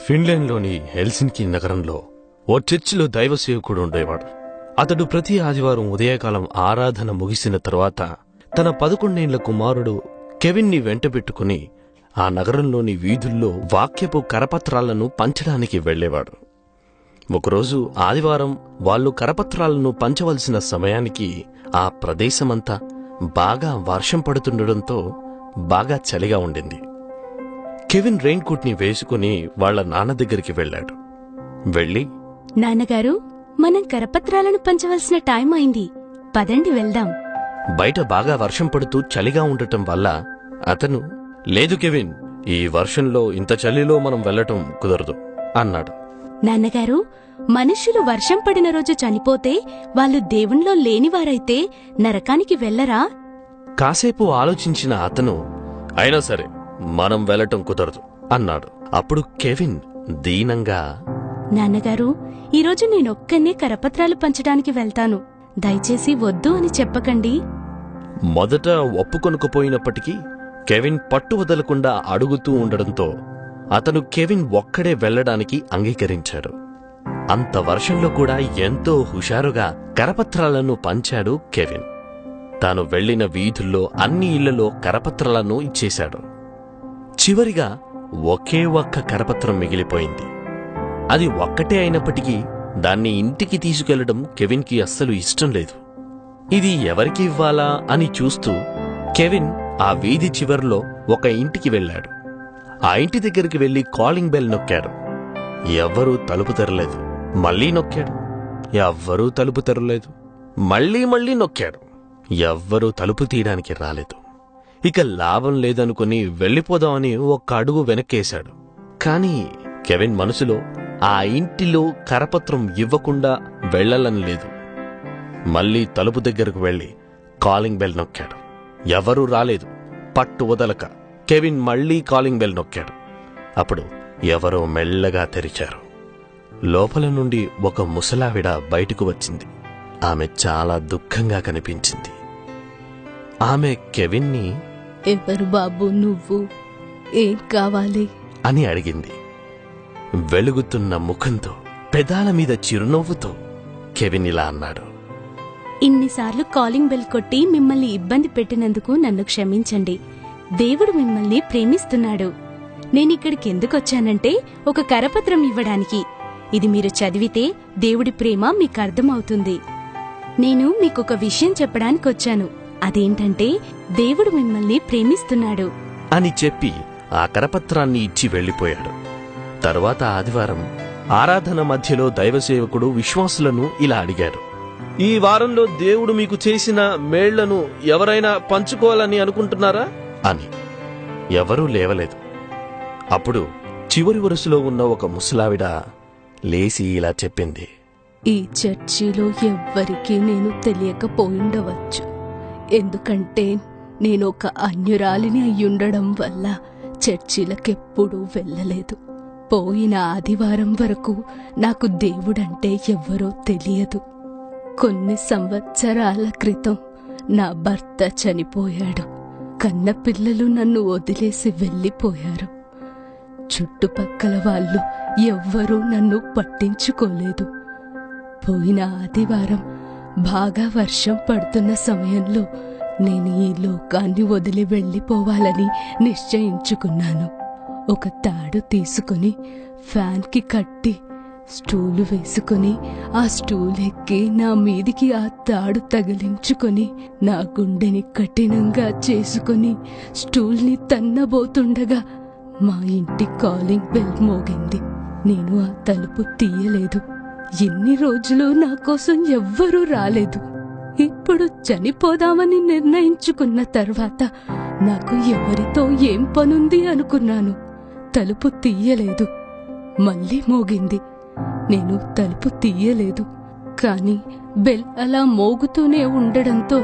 ఫిన్లాండ్లోని Helsinki నగరంలో ఓ చర్చిలో దైవ సేవకుడు ఉండేవాడు. అతడు ప్రతి ఆదివారం ఉదయకాలం ఆరాధన ముగిసిన తరువాత తన 11 కుమారుడు కెవిన్ని వెంటబెట్టుకుని ఆ నగరంలోని వీధుల్లో వాక్యపు కరపత్రాలను పంచడానికి వెళ్లేవాడు. ఒకరోజు ఆదివారం వాళ్లు కరపత్రాలను పంచవలసిన సమయానికి ఆ ప్రదేశమంతా బాగా వర్షం పడుతుండటంతో బాగా చలిగా ఉండింది. కెవిన్ రెయిన్ కోట్ ని వేసుకుని వాళ్ల నాన్న దగ్గరికి వెళ్లాడు. వెళ్లి, నాన్నగారు, మనం కరపత్రాలను పంచవలసిన టైం అయింది, పదండి వెళ్దాం. బయట బాగా వర్షం పడుతూ చలిగా ఉండటం వల్ల అతను, లేదు కెవిన్, ఈ వర్షంలో ఇంత చలిలో మనం వెళ్లటం కుదరదు అన్నాడు. నాన్నగారు, మనుష్యులు వర్షం పడిన రోజు చనిపోతే వాళ్ళు దేవుణ్ణిలో లేనివారైతే నరకానికి వెళ్లరా? కాసేపు ఆలోచించిన అతను, అయినా సరే మనం వెళ్లటం కుదరదు అన్నాడు. అప్పుడు కెవిన్ దీనంగా, నాన్నగారు, ఈరోజు నేనొక్కనే కరపత్రాలు పంచడానికి వెళ్తాను, దయచేసి వద్దు అని చెప్పకండి. మొదట ఒప్పుకొనుకుపోయినప్పటికీ కెవిన్ పట్టు వదలకుండా అడుగుతూ ఉండడంతో అతను కెవిన్ ఒక్కడే వెళ్లడానికి అంగీకరించాడు. అంత వర్షంలో కూడా ఎంతో హుషారుగా కరపత్రాలను పంచాడు కెవిన్. తాను వెళ్లిన వీధుల్లో అన్ని ఇళ్లలో కరపత్రాలను ఇచ్చేశాడు. చివరిగా ఒకే ఒక్క కరపత్రం మిగిలిపోయింది. అది ఒక్కటే అయినప్పటికీ దాన్ని ఇంటికి తీసుకెళ్లడం కెవిన్కి అస్సలు ఇష్టం లేదు. ఇది ఎవరికి ఇవ్వాలా అని చూస్తూ కెవిన్ ఆ వీధి చివర్లో ఒక ఇంటికి వెళ్లాడు. ఆ ఇంటి దగ్గరికి వెళ్లి కాలింగ్ బెల్ నొక్కాడు. ఎవ్వరూ తలుపు తెరలేదు. మళ్లీ నొక్కాడు. ఎవ్వరూ తలుపు తెరలేదు. మళ్లీ నొక్కాడు. ఎవ్వరూ తలుపు తీయడానికి రాలేదు. ఇక లాభం లేదనుకుని వెళ్లిపోదామని ఒక్క అడుగు వెనక్కేశాడు. కాని కెవిన్ మనసులో ఆ ఇంటిలో కరపత్రం ఇవ్వకుండా వెళ్లాలని లేదు. మళ్లీ తలుపు దగ్గరకు వెళ్లి కాలింగ్ బెల్ నొక్కాడు. ఎవరూ రాలేదు. పట్టు వదలక కెవిన్ మళ్లీ కాలింగ్ బెల్ నొక్కాడు. అప్పుడు ఎవరో మెల్లగా తెరిచారు. లోపల నుండి ఒక ముసలావిడ బయటకు వచ్చింది. ఆమె చాలా దుఃఖంగా కనిపించింది. ఆమె కెవిన్ని, ఎవరు బాబు నువ్వు, ఏం కావాలి అని అడిగింది. వెలుగుతున్న ముఖంతో, పెదాల మీద చిరునవ్వుతో కెవిన్ ఇలా అన్నాడు, ఇన్నిసార్లు కాలింగ్ బెల్ కొట్టి మిమ్మల్ని ఇబ్బంది పెట్టినందుకు నన్ను క్షమించండి. దేవుడు మిమ్మల్ని ప్రేమిస్తున్నాడు. నేనిక్కడికి ఎందుకొచ్చానంటే ఒక కరపత్రం ఇవ్వడానికి. ఇది మీరు చదివితే దేవుడి ప్రేమ మీకు అర్థమవుతుంది. నేను మీకొక విషయం చెప్పడానికొచ్చాను. అదేంటంటే దేవుడు మిమ్మల్ని ప్రేమిస్తున్నాడు అని చెప్పి ఆ కరపత్రాన్ని ఇచ్చి వెళ్లిపోయాడు. తరువాత ఆదివారం ఆరాధన మధ్యలో దైవసేవకుడు విశ్వాసులను ఇలా అడిగాడు, ఈ వారంలో దేవుడు మీకు చేసిన మేళ్లను ఎవరైనా పంచుకోవాలని అనుకుంటున్నారా అని. ఎవరూ లేవలేదు. అప్పుడు చివరి వరుసలో ఉన్న ఒక ముసలావిడ లేచి ఇలా చెప్పింది, ఈ చర్చిలో ఎవ్వరికీ నేను తెలియకపోయిండవచ్చు. ఎందుకంటే నేనొక అన్యురాలిని అయ్యుండడం వల్ల చర్చిలకెప్పుడూ వెళ్ళలేదు. పోయిన ఆదివారం వరకు నాకు దేవుడంటే ఎవ్వరో తెలియదు. కొన్ని సంవత్సరాల క్రితం నా భర్త చనిపోయాడు. కన్నపిల్లలు నన్ను వదిలేసి వెళ్ళిపోయారు. చుట్టుపక్కల వాళ్ళు ఎవ్వరూ నన్ను పట్టించుకోలేదు. పోయిన ఆదివారం బాగా వర్షం పడుతున్న సమయంలో నేను ఈ లోకాన్ని వదిలి వెళ్ళిపోవాలని నిశ్చయించుకున్నాను. ఒక తాడు తీసుకుని ఫ్యాన్కి కట్టి స్టూలు వేసుకుని ఆ స్టూల్ ఎక్కి నా మీదికి ఆ తాడు తగిలించుకుని నా గుండెని కఠినంగా చేసుకుని స్టూల్ని తన్నబోతుండగా మా ఇంటి కాలింగ్ బెల్ మోగింది. నేను ఆ తలుపు తీయలేదు. ఎన్ని రోజులు నా కోసం ఎవ్వరూ రాలేదు. ఇప్పుడు చనిపోదామని నిర్ణయించుకున్న తర్వాత నాకు ఎవరితో ఏం పనుంది అనుకున్నాను. తలుపు తీయలేదు. మళ్ళీ మోగింది. నేను తలుపు తీయలేదు. కాని బెల్ అలా మోగుతూనే ఉండడంతో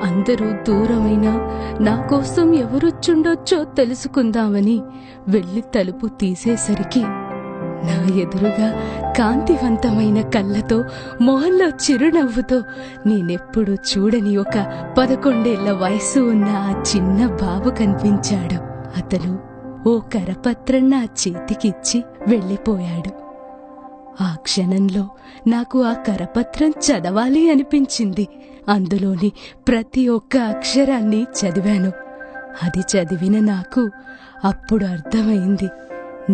అందరూ దూరమైనా నా కోసం ఎవరొచ్చుండొచ్చో తెలుసుకుందామని వెళ్లి తలుపు తీసేసరికి నా ఎదురుగా కాంతివంతమైన కళ్ళతో, మొహంలో చిరునవ్వుతో నేనెప్పుడు చూడని ఒక 11 ఏళ్ల వయసు ఉన్న ఆ చిన్న బాబు కనిపించాడు. అతను ఓ కరపత్రం నా చేతికిచ్చి వెళ్ళిపోయాడు. ఆ క్షణంలో నాకు ఆ కరపత్రం చదవాలి అనిపించింది. అందులోని ప్రతి ఒక్క అక్షరాన్ని చదివాను. అది చదివిన నాకు అప్పుడు అర్థమైంది,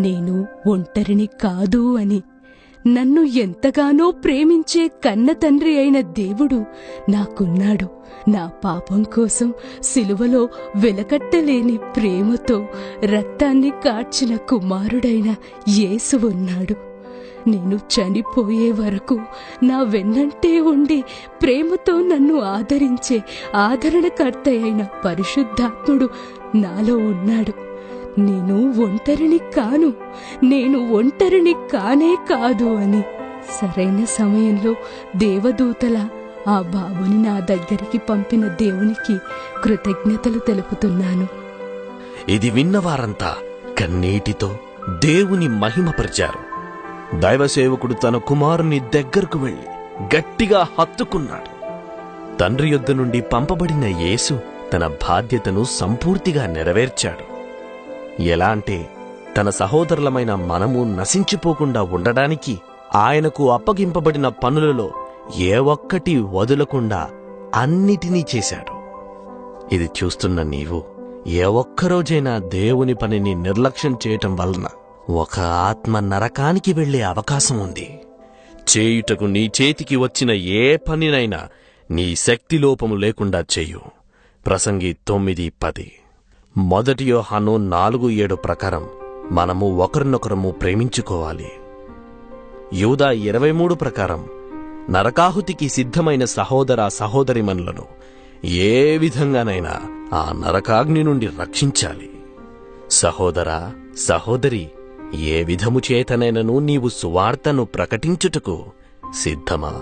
నేను ఒంటరిని కాదు అని. నన్ను ఎంతగానో ప్రేమించే కన్న తండ్రి అయిన దేవుడు నాకున్నాడు. నా పాపం కోసం సిలువలో వెలకట్టలేని ప్రేమతో రక్తాన్ని కార్చిన కుమారుడైన యేసు ఉన్నాడు. నేను చనిపోయే వరకు నా వెన్నంటే ఉండి ప్రేమతో నన్ను ఆదరించే ఆదరణకర్త అయిన పరిశుద్ధాత్ముడు నాలో ఉన్నాడు. నేను ఒంటరిని కాను, నేను ఒంటరిని కానే కాదు అని సరైన సమయంలో దేవదూతల ఆ బాబుని నా దగ్గరికి పంపిన దేవునికి కృతజ్ఞతలు తెలుపుతున్నాను. ఇది విన్నవారంతా కన్నీటితో దేవుని మహిమపరిచారు. దైవసేవకుడు తన కుమారుని దగ్గరకు వెళ్లి గట్టిగా హత్తుకున్నాడు. తండ్రి యొద్ద నుండి పంపబడిన యేసు తన బాధ్యతను సంపూర్తిగా నెరవేర్చాడు. ఎలా అంటే, తన సహోదరులమైన మనము నశించిపోకుండా ఉండడానికి ఆయనకు అప్పగింపబడిన పనులలో ఏ ఒక్కటి వదులకుండా అన్నిటినీ చేశాడు. ఇది చూస్తున్న నీవు ఏ ఒక్కరోజైనా దేవుని పనిని నిర్లక్ష్యం చేయటం వలన ఒక ఆత్మ నరకానికి వెళ్లే అవకాశం ఉంది. చేయుటకు నీ చేతికి వచ్చిన ఏ పనినైనా నీ శక్తిలోపము లేకుండా చెయ్యు. ప్రసంగి 9:10. 1 యోహాను 4:7 ప్రకారం మనము ఒకరినొకరము ప్రేమించుకోవాలి. యూదా 23 ప్రకారం నరకాహుతికి సిద్ధమైన సహోదర సహోదరిమణులను ఏ విధంగానైనా ఆ నరకాగ్ని నుండి రక్షించాలి. సహోదరా సహోదరి, ఏ విధము చేతనైనను నీవు సువార్తను ప్రకటించుటకు సిద్ధమా?